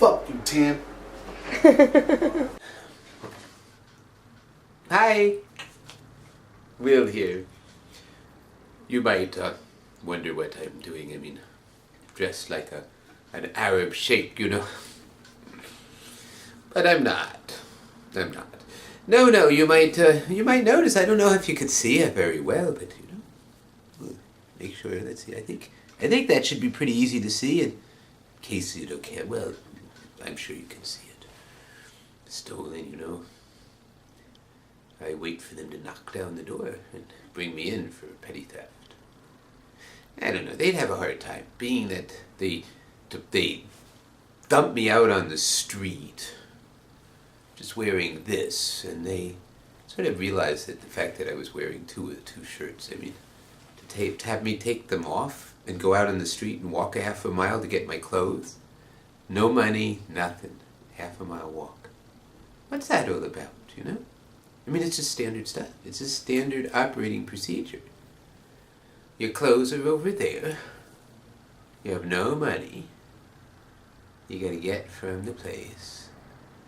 Fuck you, Tim. Hi. Will here. You might wonder what I'm doing. I mean, dressed like an Arab sheikh, you know. But I'm not. No, you might notice. I don't know if you could see it very well, but you know, we'll make sure. Let's see. I think that should be pretty easy to see. In case you don't care, well, I'm sure you can see it. Stolen, you know. I wait for them to knock down the door and bring me in for petty theft. I don't know. They'd have a hard time, being that they dumped me out on the street, just wearing this, and they sort of realized that the fact that I was wearing two shirts, I mean, to have me take them off and go out on the street and walk a half a mile to get my clothes, no money, nothing, half a mile walk. What's that all about, you know? I mean, it's just standard stuff. It's just standard operating procedure. Your clothes are over there. You have no money. You gotta get from the place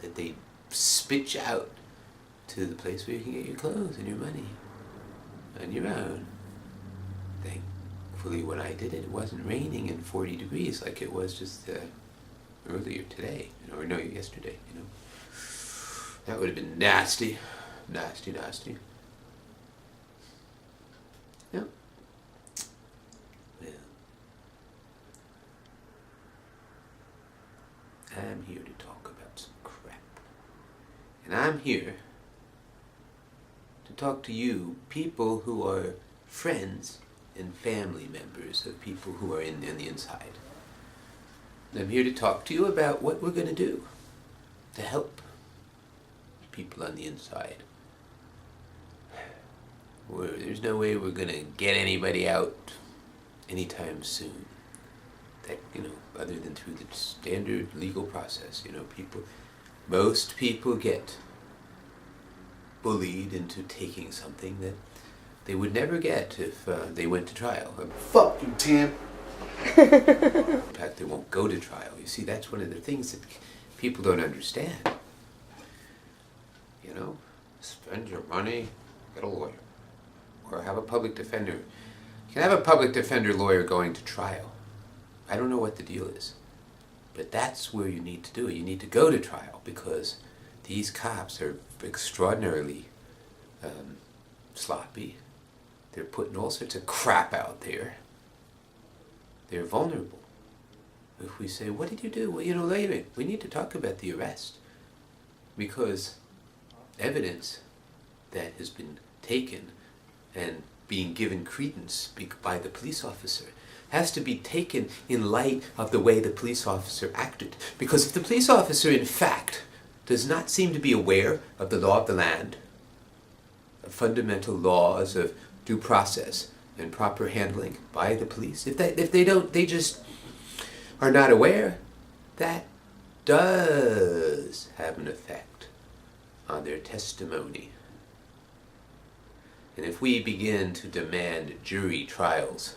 that they spit you out to the place where you can get your clothes and your money on your own. Thankfully, when I did it, it wasn't raining and 40 degrees like it was just earlier today, you know, or no, yesterday, you know. That would have been nasty. Nasty. Yep. Well, I'm here to talk about some crap. And I'm here to talk to you, people who are friends and family members of people who are in the inside. And I'm here to talk to you about what we're going to do to help people on the inside. There's no way we're gonna get anybody out anytime soon. That, you know, other than through the standard legal process. You know, most people get bullied into taking something that they would never get if they went to trial. Fuck you, Tim. In fact, they won't go to trial. You see, that's one of the things that people don't understand. You know, spend your money, get a lawyer. Or have a public defender. You can have a public defender lawyer going to trial. I don't know what the deal is. But that's where you need to do it. You need to go to trial because these cops are extraordinarily sloppy. They're putting all sorts of crap out there. They're vulnerable. If we say, what did you do? Well, you know, later, we need to talk about the arrest. Because evidence that has been taken and being given credence by the police officer has to be taken in light of the way the police officer acted. Because if the police officer, in fact, does not seem to be aware of the law of the land, of fundamental laws of due process and proper handling by the police, if they just are not aware, that does have an effect on their testimony. And if we begin to demand jury trials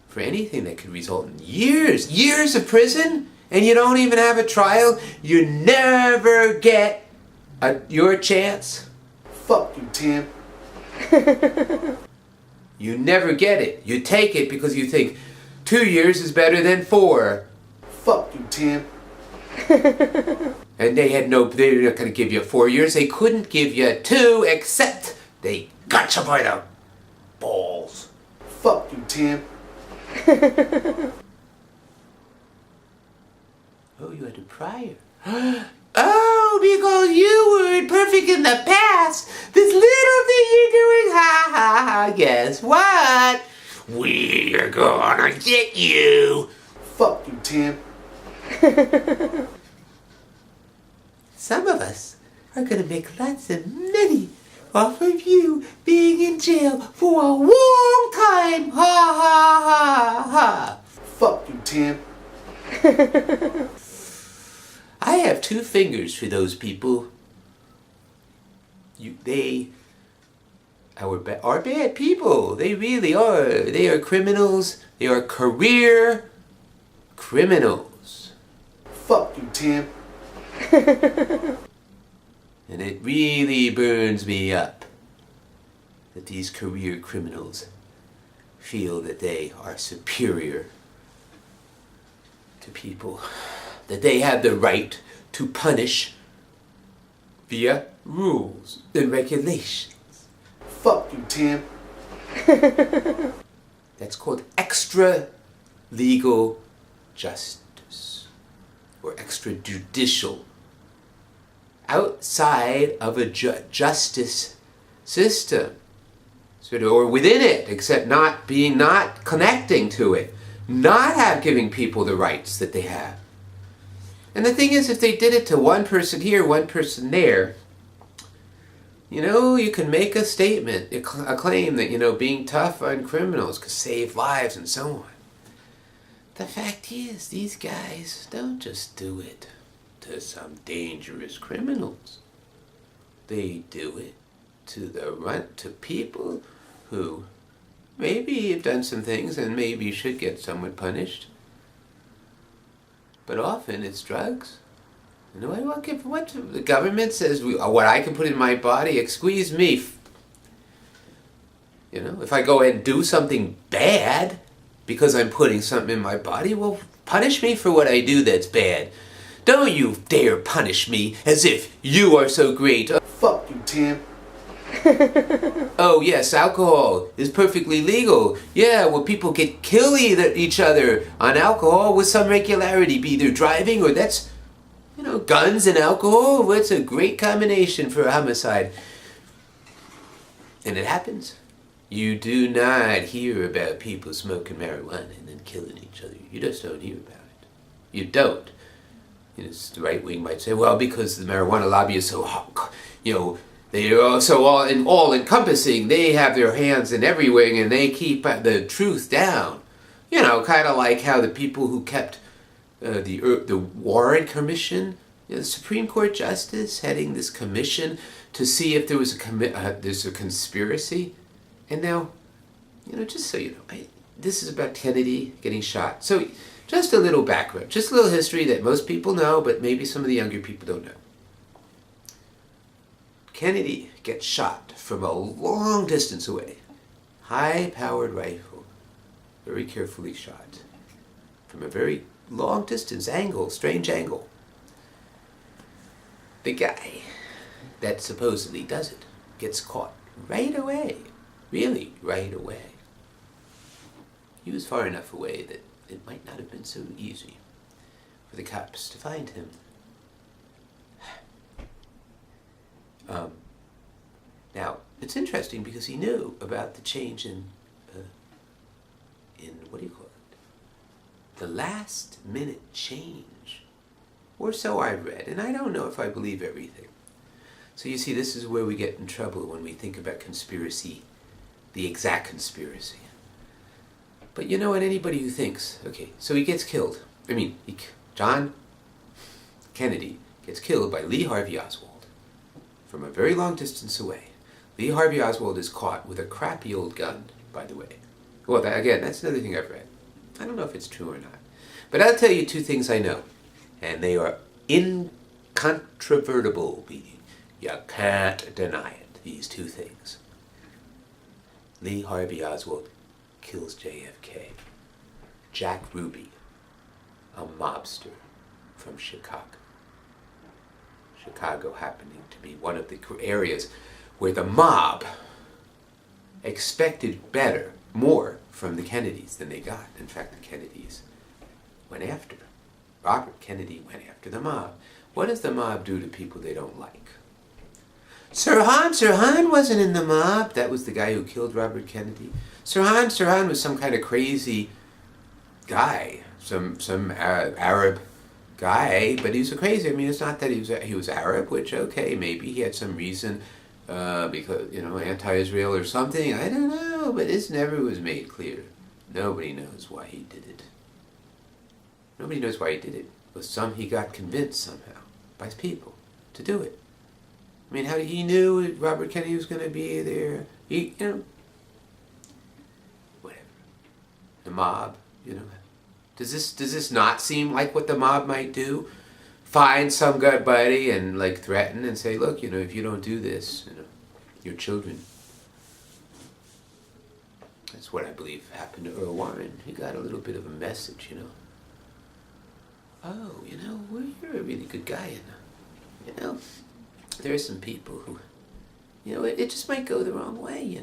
for anything that could result in years of prison, and you don't even have a trial, you never get your chance. Fuck you, Tim. You never get it. You take it because you think 2 years is better than 4. Fuck you, Tim. And they're not going to give you 4 years. They couldn't give you 2 except they got you by the balls. Fuck you, Tim. Oh, you had a prior. Oh, because you were perfect in the past. This little thing you're doing, ha ha ha. Guess what? We're gonna get you. Fuck you, Tim. Some of us are gonna make lots of money off of you being in jail for a long time. Ha ha ha ha. Fuck you, Tim. I have 2 fingers for those people. They are bad people. They really are. They are criminals. They are career criminals. Fuck you, Tim. And it really burns me up that these career criminals feel that they are superior to people, that they have the right to punish via rules and regulations. Fuck you, Tim. That's called extra legal justice, or extrajudicial. Outside of a justice system, sort of, or within it, except not connecting to it, not giving people the rights that they have. And the thing is, if they did it to one person here, one person there, you can make a statement, a claim that, being tough on criminals could save lives and so on. The fact is, these guys don't just do it to some dangerous criminals. They do it to people who maybe have done some things and maybe should get somewhat punished. But often it's drugs. What the government says, what I can put in my body, excuse me. If I go and do something bad because I'm putting something in my body, well, punish me for what I do that's bad. Don't you dare punish me as if you are so great. Fuck you, Tim. Oh yes, alcohol is perfectly legal. Yeah, well, people kill each other on alcohol with some regularity, be either driving or that's, guns and alcohol. It's a great combination for a homicide. And it happens. You do not hear about people smoking marijuana and then killing each other. You just don't hear about it. You don't. The right wing might say, well, because the marijuana lobby is so, they are so all-encompassing, they have their hands in everywhere and they keep the truth down. Kind of like how the people who kept the Warren Commission, the Supreme Court Justice heading this commission to see if there was there's a conspiracy. And now, just so you know, this is about Kennedy getting shot. So just a little background, just a little history that most people know, but maybe some of the younger people don't know. Kennedy gets shot from a long distance away. High-powered rifle, very carefully shot. From a very long distance angle, strange angle. The guy that supposedly does it gets caught right away. Really, right away. He was far enough away that it might not have been so easy for the cops to find him. Now, it's interesting because he knew about the change in what do you call it? The last minute change. Or so I've read, and I don't know if I believe everything. So you see, this is where we get in trouble when we think about conspiracy, the exact conspiracy. But anybody who thinks, okay, so he gets killed. John Kennedy gets killed by Lee Harvey Oswald from a very long distance away. Lee Harvey Oswald is caught with a crappy old gun, by the way. Well, that's another thing I've read. I don't know if it's true or not. But I'll tell you two things I know. And they are incontrovertible, meaning you can't deny it, these two things. Lee Harvey Oswald kills JFK. Jack Ruby, a mobster from Chicago. Chicago happening to be one of the areas where the mob expected more from the Kennedys than they got. In fact, the Kennedys went after Robert Kennedy went after the mob. What does the mob do to people they don't like? Sirhan wasn't in the mob. That was the guy who killed Robert Kennedy. Sirhan was some kind of crazy guy, some Arab guy, but he was crazy. It's not that he was Arab, which okay, maybe he had some reason because anti-Israel or something. I don't know, but this never was made clear. Nobody knows why he did it. Nobody knows why he did it. He got convinced somehow by his people to do it. How he knew Robert Kennedy was going to be there. Whatever. The mob, Does this not seem like what the mob might do? Find some guy buddy and like threaten and say, look, if you don't do this, your children. That's what I believe happened to Earl Warren. He got a little bit of a message, Oh, well, you're a really good guy, there are some people who, it just might go the wrong way,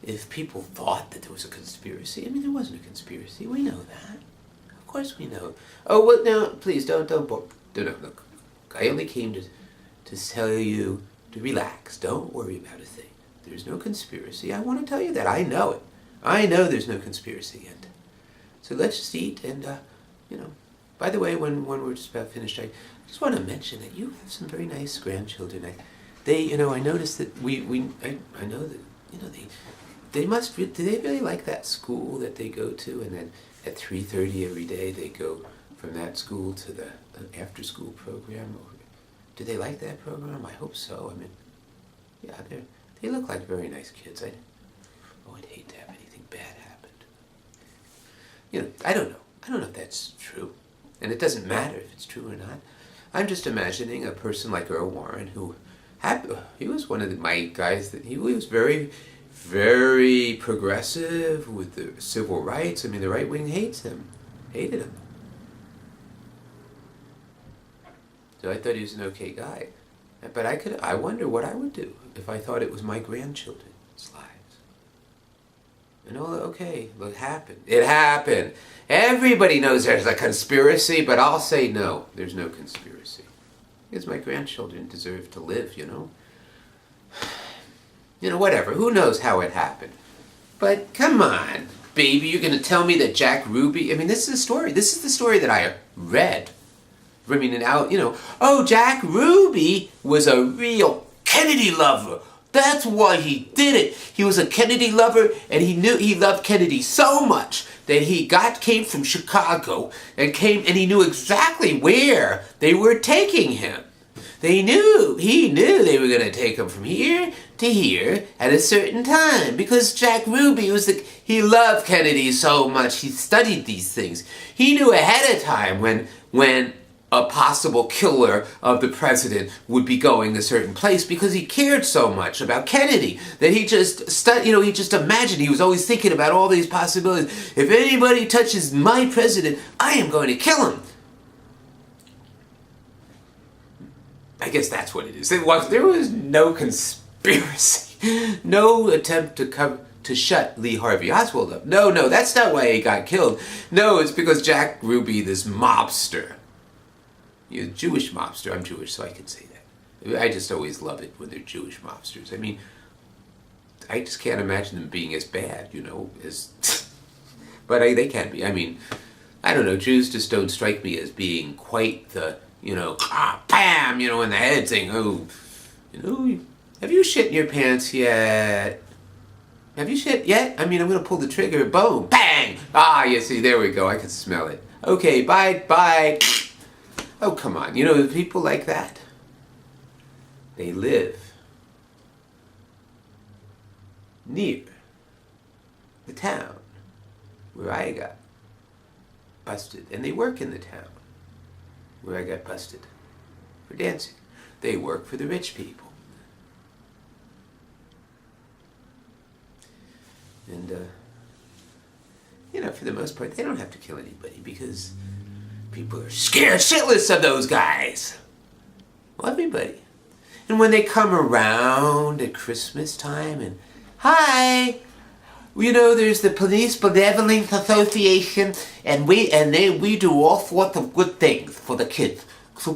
if people thought that there was a conspiracy. I mean, there wasn't a conspiracy. We know that. Of course we know. Oh, well, now, please, don't, look. I only came to tell you to relax. Don't worry about a thing. There's no conspiracy. I want to tell you that. I know it. I know there's no conspiracy. And so let's just eat and, by the way, when we're just about finished, I just want to mention that you have some very nice grandchildren. I noticed that I know that, they must, do they really like that school that they go to? And then at 3:30 every day they go from that school to the after school program? Or do they like that program? I hope so. I mean, yeah, they look like very nice kids. I'd hate to have anything bad happen. I don't know. I don't know if that's true. And it doesn't matter if it's true or not. I'm just imagining a person like Earl Warren who he was one of my guys that he was very, very progressive with the civil rights. I mean, the right wing hated him. So I thought he was an okay guy. But I wonder what I would do if I thought it was my grandchildren's lives. Okay, it happened. It happened. Everybody knows there's a conspiracy, but I'll say no, there's no conspiracy. Because my grandchildren deserve to live, Whatever. Who knows how it happened? But come on, baby, you're going to tell me that Jack Ruby... I mean, this is the story. This is the story that I read. I mean, Jack Ruby was a real Kennedy lover. That's why he did it. He was a Kennedy lover, and he knew he loved Kennedy so much that he came from Chicago and he knew exactly where they were taking him. He knew they were going to take him from here to here at a certain time because Jack Ruby he loved Kennedy so much. He studied these things. He knew ahead of time when a possible killer of the president would be going a certain place because he cared so much about Kennedy that he just he just imagined. He was always thinking about all these possibilities. If anybody touches my president, I am going to kill him. I guess that's what it is. There was no conspiracy, no attempt to shut Lee Harvey Oswald up. No, that's not why he got killed. No, it's because Jack Ruby, this mobster, Jewish mobster. I'm Jewish, so I can say that. I just always love it when they're Jewish mobsters. I mean, I just can't imagine them being as bad, as... But they can be. I mean, I don't know, Jews just don't strike me as being quite the, bam, in the head saying, oh, have you shit in your pants yet? Have you shit yet? I mean, I'm going to pull the trigger, boom, bang! Ah, you see, there we go, I can smell it. Okay, bye. Oh, come on. People like that, they live near the town where I got busted. And they work in the town where I got busted for dancing. They work for the rich people. And, for the most part, they don't have to kill anybody because... people are scared shitless of those guys. Well, everybody. And when they come around at Christmas time and, hi, there's the Police Benevolent Association and we do all sorts of good things for the kids. So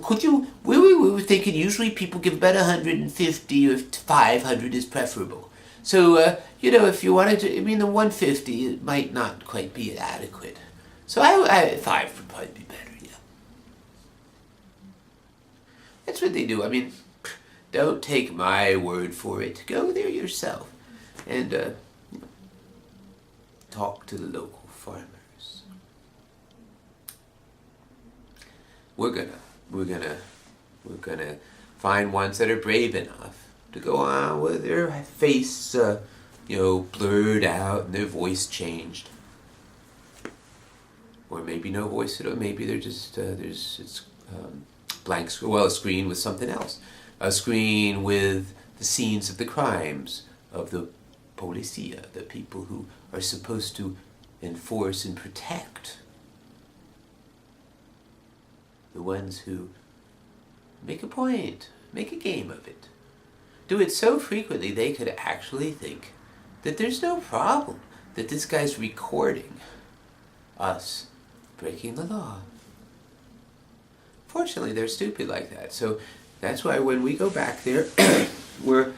we were thinking usually people give about 150 or 500 is preferable. So, if you wanted to, the 150 it might not quite be adequate. So 5 would probably be better. That's what they do. I mean, don't take my word for it. Go there yourself and talk to the local farmers. We're gonna find ones that are brave enough to go on with their face, blurred out and their voice changed. Or maybe no voice at all. Maybe they're just, it's blank, a screen with something else. A screen with the scenes of the crimes of the policia, the people who are supposed to enforce and protect. The ones who make a point, make a game of it. Do it so frequently they could actually think that there's no problem, that this guy's recording us breaking the law. Fortunately, they're stupid like that. So that's why when we go back there, we're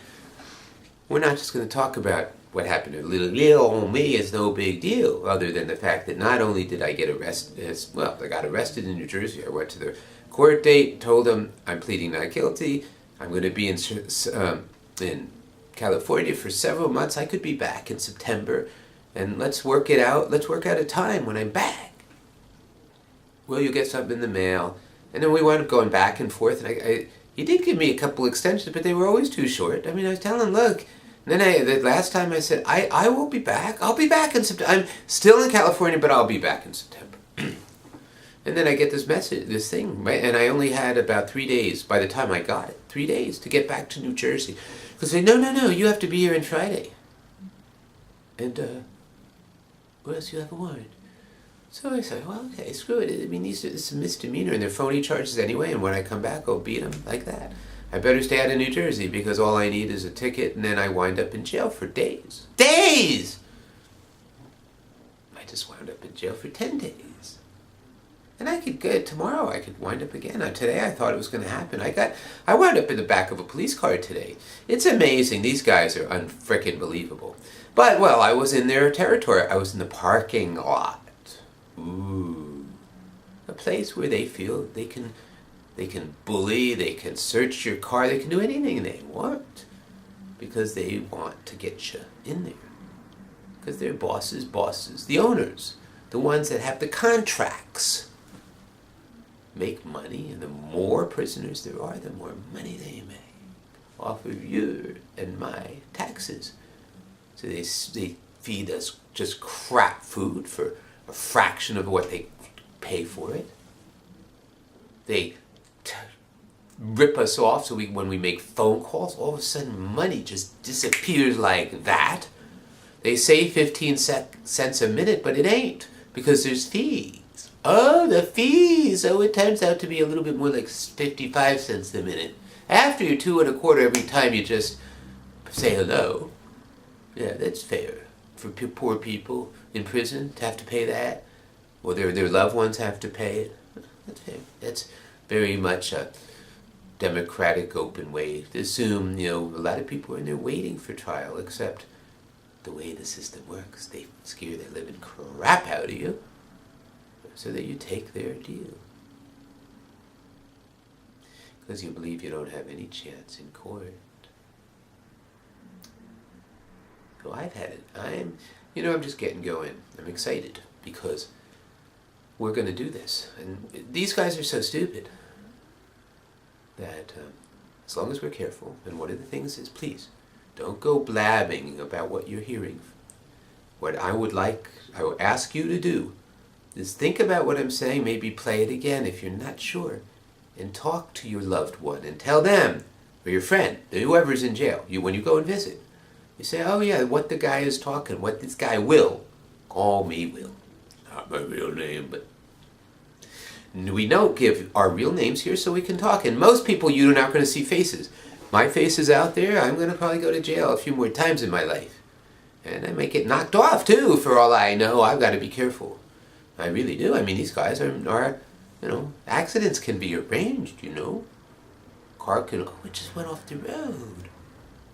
not just going to talk about what happened to little me is no big deal, other than the fact that not only did I get arrested, I got arrested in New Jersey. I went to the court date, told them I'm pleading not guilty. I'm going to be in California for several months. I could be back in September, and let's work it out. Let's work out a time when I'm back. Well, you'll get something in the mail. And then we wound up going back and forth. And he did give me a couple extensions, but they were always too short. I mean, I was telling him, look. And then the last time I said, I will be back. I'll be back in September. I'm still in California, but I'll be back in September. And then I get this message, this thing, right? And I only had about 3 days by the time I got it. 3 days to get back to New Jersey. Because they say, no, you have to be here on Friday. And, what else? You have a warrant. So I said, well, okay, screw it. I mean, it's a misdemeanor, and they're phony charges anyway, and when I come back, I'll beat them like that. I better stay out of New Jersey, because all I need is a ticket, and then I wind up in jail for days. Days! I just wound up in jail for 10 days. And I could go tomorrow, I could wind up again. Today I thought it was going to happen. I wound up in the back of a police car today. It's amazing. These guys are unfrickin' believable. But, well, I was in their territory. I was in the parking lot. Ooh. A place where they feel they can bully, they can search your car, they can do anything they want. Because they want to get you in there. Because they're bosses, the owners, the ones that have the contracts, make money, and the more prisoners there are, the more money they make off of your and my taxes. So they feed us just crap food for a fraction of what they pay for it. They rip us off so when we make phone calls, all of a sudden money just disappears like that. They say 15 cents a minute, but it ain't, because there's fees. Oh, the fees! Oh, it turns out to be a little bit more like 55 cents a minute. After your 2 1/4 every time you just say hello. Yeah, that's fair. For poor people in prison to have to pay that, or their loved ones have to pay it. That's fair. That's very much a democratic, open way to assume, a lot of people are in there waiting for trial, except the way the system works, they scare the living crap out of you so that you take their deal. Because you believe you don't have any chance in court. So I've had it. I'm just getting going. I'm excited because we're going to do this. And these guys are so stupid that as long as we're careful, and one of the things is, please, don't go blabbing about what you're hearing. What I would ask you to do is think about what I'm saying, maybe play it again if you're not sure, and talk to your loved one and tell them, or your friend, whoever's in jail, when you go and visit. You say, oh yeah, what the guy is talking, what this guy will, call me Will. Not my real name, but we don't give our real names here so we can talk. And most people, you're not going to see faces. My face is out there. I'm going to probably go to jail a few more times in my life. And I might get knocked off too, for all I know. I've got to be careful. I really do. I mean, these guys are accidents can be arranged, Car can, it just went off the road.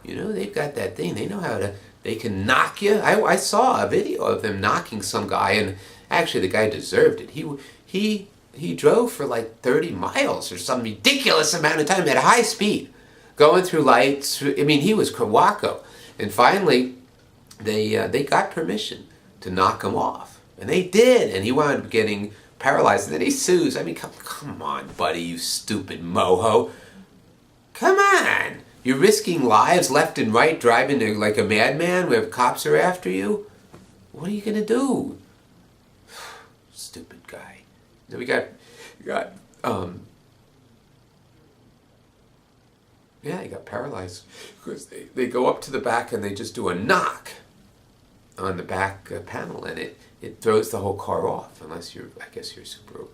They've got that thing. They know they can knock you. I saw a video of them knocking some guy, and actually the guy deserved it. He drove for like 30 miles or some ridiculous amount of time at high speed, going through lights. He was Krawako. And finally, they got permission to knock him off. And they did, and he wound up getting paralyzed. And then he sues. Come on, buddy, you stupid moho. Come on. You're risking lives left and right, driving like a madman where cops are after you? What are you going to do? Stupid Then we got yeah, he got paralyzed because they go up to the back and they just do a knock on the back panel, and it throws the whole car off, unless I guess you're a super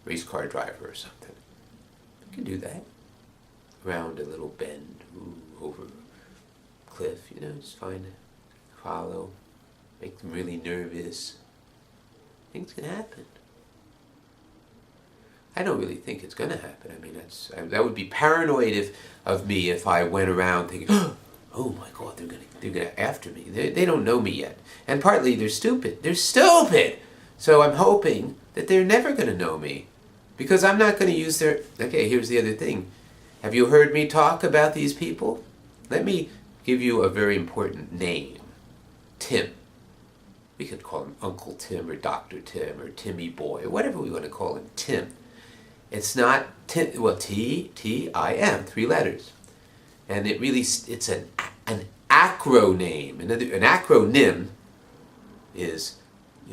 race car driver or something. You can do that. Around a little bend, over a cliff, just find a follow, make them really nervous. Things can happen. I don't really think it's going to happen. I mean, that would be paranoid of me if I went around thinking, oh my God, they're gonna after me. They don't know me yet, and partly they're stupid. They're stupid. So I'm hoping that they're never going to know me, because I'm not going to use their. Okay, here's the other thing. Have you heard me talk about these people? Let me give you a very important name. Tim. We could call him Uncle Tim or Dr. Tim or Timmy Boy, or whatever we want to call him. Tim. It's not Tim. Well, T-I-M, 3 letters, and it's an acronym. An acronym is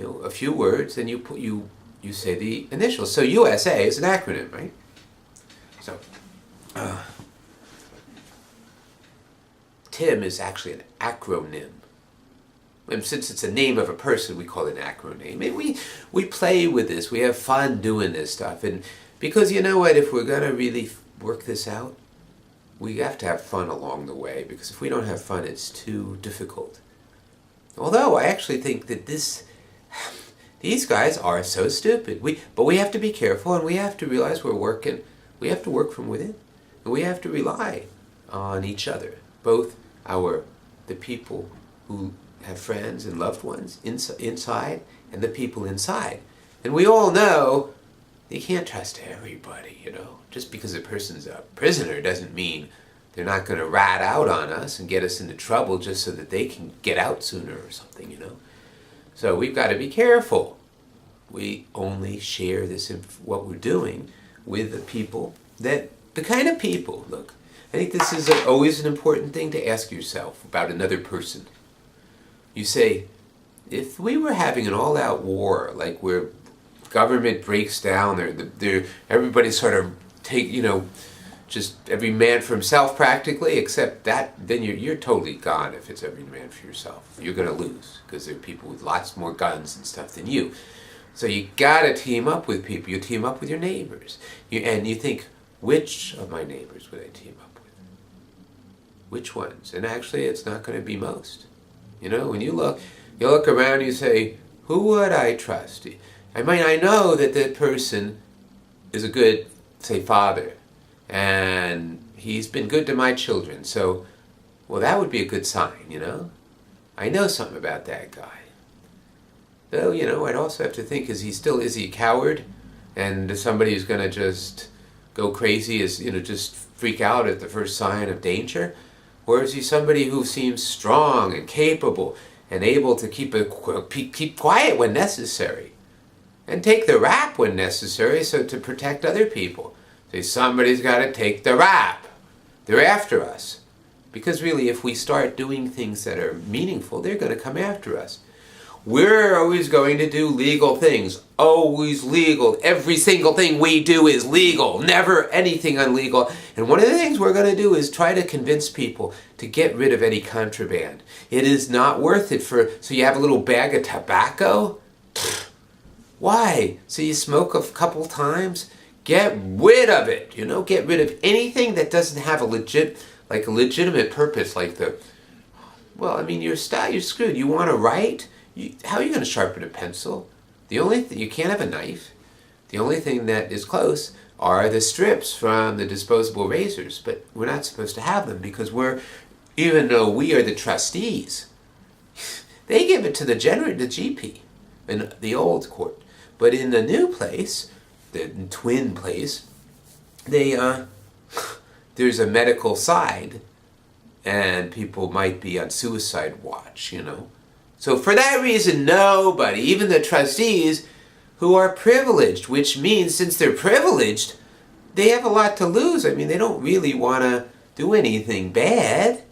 a few words, and you say the initials. So USA is an acronym, right? So Tim is actually an acronym. And since it's a name of a person, we call it an acronym. And we play with this. We have fun doing this stuff. And because you know what? If we're going to really work this out, we have to have fun along the way. Because if we don't have fun, it's too difficult. Although I actually think that these guys are so stupid. But we have to be careful, and we have to realize we have to work from within. And we have to rely on each other. Both the people who have friends and loved ones inside, and the people inside. And we all know you can't trust everybody, Just because a person's a prisoner doesn't mean they're not going to rat out on us and get us into trouble just so that they can get out sooner or something, So we've got to be careful. We only share what we're doing with the people the kind of people, look, I think this is always an important thing to ask yourself about another person. You say, if we were having an all-out war, like where government breaks down, everybody sort of just every man for himself practically, except that, then you're totally gone if it's every man for yourself. You're going to lose, because there are people with lots more guns and stuff than you. So you got to team up with people. You team up with your neighbors. And you think, which of my neighbors would I team up with? Which ones? And actually, it's not going to be most. When you look around, you say, who would I trust? I mean, I know that that person is a good, say, father, and he's been good to my children, so, well, that would be a good sign, I know something about that guy. Though, I'd also have to think, is he a coward? And somebody who's going to just go crazy, just freak out at the first sign of danger? Or is he somebody who seems strong and capable and able to keep quiet when necessary and take the rap when necessary, so to protect other people? Say, somebody's got to take the rap. They're after us. Because really, if we start doing things that are meaningful, they're going to come after us. We're always going to do legal things. Always legal. Every single thing we do is legal. Never anything illegal. And one of the things we're going to do is try to convince people to get rid of any contraband. It is not worth it so you have a little bag of tobacco? Why? So you smoke a couple times? Get rid of it. Get rid of anything that doesn't have a legitimate purpose, well, I mean, you're screwed. You want to write? How are you going to sharpen a pencil? You can't have a knife. The only thing that is close are the strips from the disposable razors, but we're not supposed to have them because even though we are the trustees, they give it to the GP in the old court. But in the new place, the twin place, there's a medical side, and people might be on suicide watch, So for that reason, nobody, even the trustees who are privileged, which means since they're privileged, they have a lot to lose. I mean, they don't really want to do anything bad,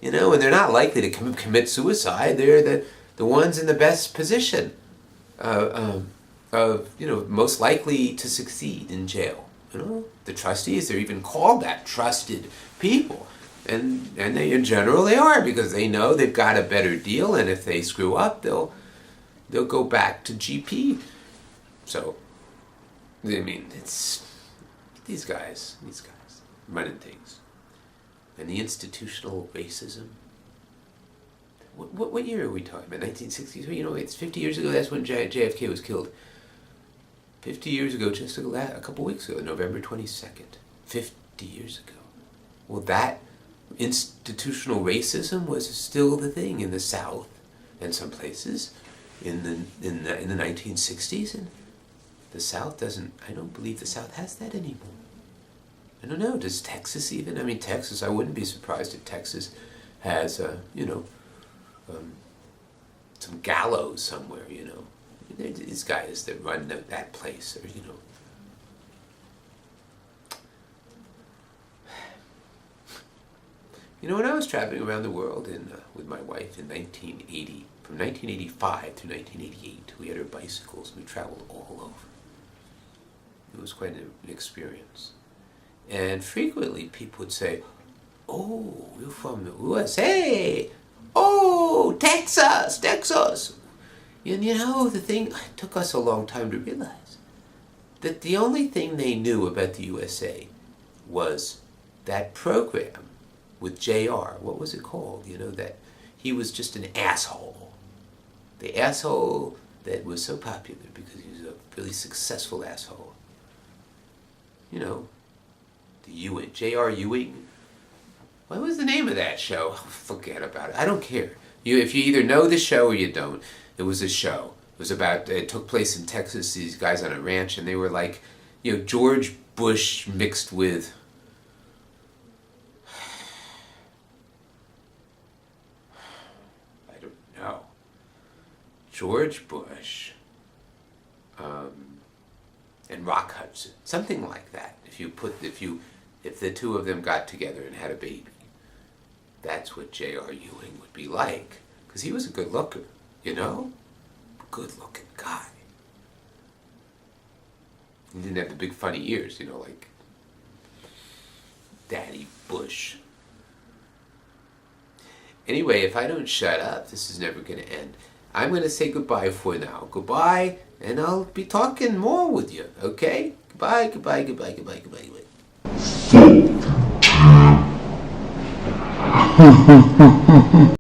and they're not likely to commit suicide. They're the ones in the best position. most likely to succeed in jail. The trustees, they're even called that, trusted people. And they, in general, they are, because they know they've got a better deal, and if they screw up, they'll go back to GP. So, I mean, it's these guys running things. And the institutional racism. What year are we talking about? 1963? It's 50 years ago. That's when JFK was killed. 50 years ago, just a couple weeks ago, November 22nd. 50 years ago. Well, that institutional racism was still the thing in the South and some places in the 1960s, and the South doesn't. I don't believe the South has that anymore. I don't know. Does Texas even? I mean, Texas. I wouldn't be surprised if Texas has some gallows somewhere. These guys that run that place, or when I was traveling around the world with my wife in 1980, from 1985 to 1988, we had our bicycles and we traveled all over. It was quite an experience. And frequently people would say, "Oh, you're from the USA. Oh, Texas. And the thing, it took us a long time to realize that the only thing they knew about the USA was that program with JR. What was it called? That he was just an asshole. The asshole that was so popular because he was a really successful asshole. The Ewing, J.R. Ewing. What was the name of that show? Oh, forget about it. I don't care. If you either know the show or you don't, it was a show. It took place in Texas, these guys on a ranch, and they were like, George Bush mixed with... I don't know. George Bush and Rock Hudson. Something like that. If the two of them got together and had a baby, that's what J.R. Ewing would be like. Because he was a good looker, Good looking guy. He didn't have the big funny ears, like Daddy Bush. Anyway, if I don't shut up, this is never going to end. I'm going to say goodbye for now. Goodbye, and I'll be talking more with you, okay? Goodbye, goodbye, goodbye, goodbye, goodbye, goodbye.